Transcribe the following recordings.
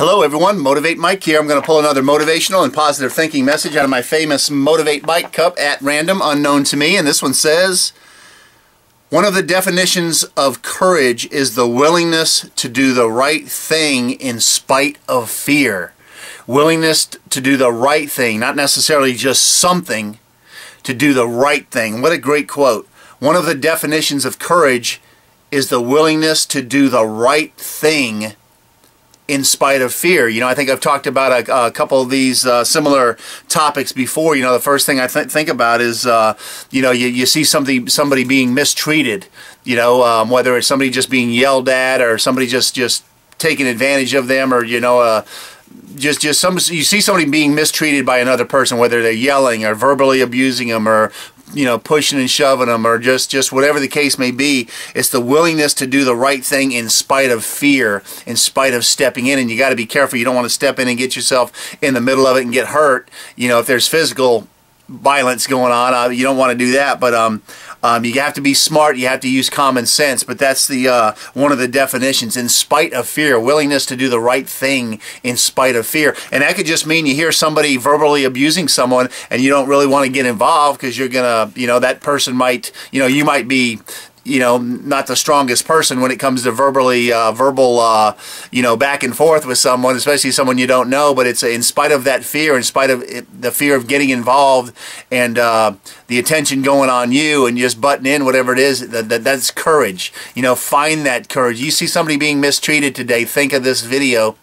Hello everyone, Motivate Mike here. I'm going to pull another motivational and positive thinking message out of my famous Motivate Mike cup at random, unknown to me. And this one says, one of the definitions of courage is the willingness to do the right thing in spite of fear. Willingness to do the right thing, not necessarily just something, to do the right thing. What a great quote. One of the definitions of courage is the willingness to do the right thing in spite of fear. You know, I think I've talked about a couple of these similar topics before. You know, the first thing I think about is, you know, you see somebody being mistreated, you know, whether it's somebody just being yelled at or somebody just taking advantage of them, or, you know, you see somebody being mistreated by another person, whether they're yelling or verbally abusing them or, you know, pushing and shoving them, or just whatever the case may be. It's the willingness to do the right thing in spite of fear, in spite of stepping in. And you got to be careful. You don't want to step in and get yourself in the middle of it and get hurt. You know, if there's physical violence going on, you don't want to do that. But you have to be smart. You have to use common sense. But that's the one of the definitions: in spite of fear, willingness to do the right thing in spite of fear. And that could just mean you hear somebody verbally abusing someone, and you don't really want to get involved because you're gonna, you know, that person might, you know, you might be, you know, not the strongest person when it comes to verbal, you know, back and forth with someone, especially someone you don't know. But it's in spite of that fear, in spite of the fear of getting involved and the attention going on you and just butting in, whatever it is, that's courage. You know, find that courage. You see somebody being mistreated today, think of this video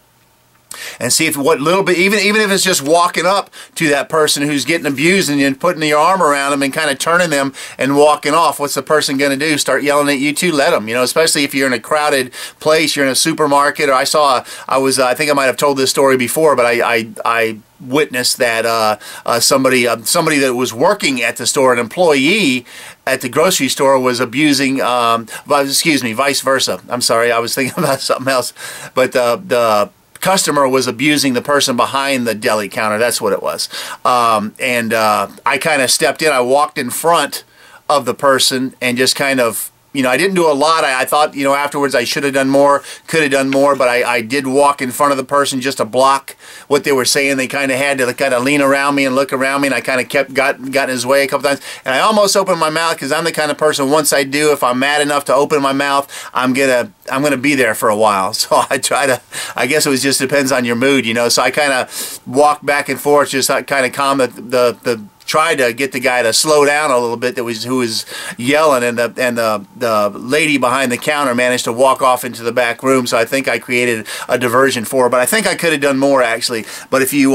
and see if what little bit, even if it's just walking up to that person who's getting abused and then putting your arm around them and kind of turning them and walking off. What's the person going to do? Start yelling at you too? Let them. You know, especially if you're in a crowded place, you're in a supermarket. Or I think I might have told this story before, but I witnessed that somebody that was working at the store, an employee at the grocery store, was abusing, vice versa. I'm sorry, I was thinking about something else. But the customer was abusing the person behind the deli counter. That's what it was. I kind of stepped in. I walked in front of the person and just kind of, you know, I didn't do a lot. I thought, you know, afterwards I should have done more, could have done more, but I did walk in front of the person just to block what they were saying. They kind of had to kind of lean around me and look around me, and I kind of got in his way a couple times. And I almost opened my mouth, because I'm the kind of person, once I do, if I'm mad enough to open my mouth, I'm gonna be there for a while. So I try to, I guess it was just depends on your mood, you know. So I kind of walked back and forth, just kind of calm the tried to get the guy to slow down a little bit who was yelling, and the lady behind the counter managed to walk off into the back room. So I think I created a diversion for her, but I think I could have done more, actually. But if you,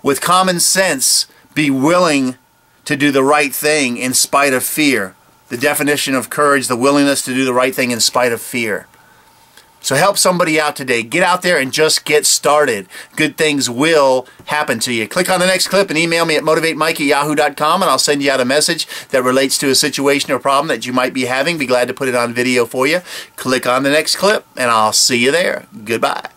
with common sense, be willing to do the right thing in spite of fear. The definition of courage, the willingness to do the right thing in spite of fear. So help somebody out today. Get out there and just get started. Good things will happen to you. Click on the next clip and email me at motivatemike@yahoo.com, and I'll send you out a message that relates to a situation or problem that you might be having. Be glad to put it on video for you. Click on the next clip, and I'll see you there. Goodbye.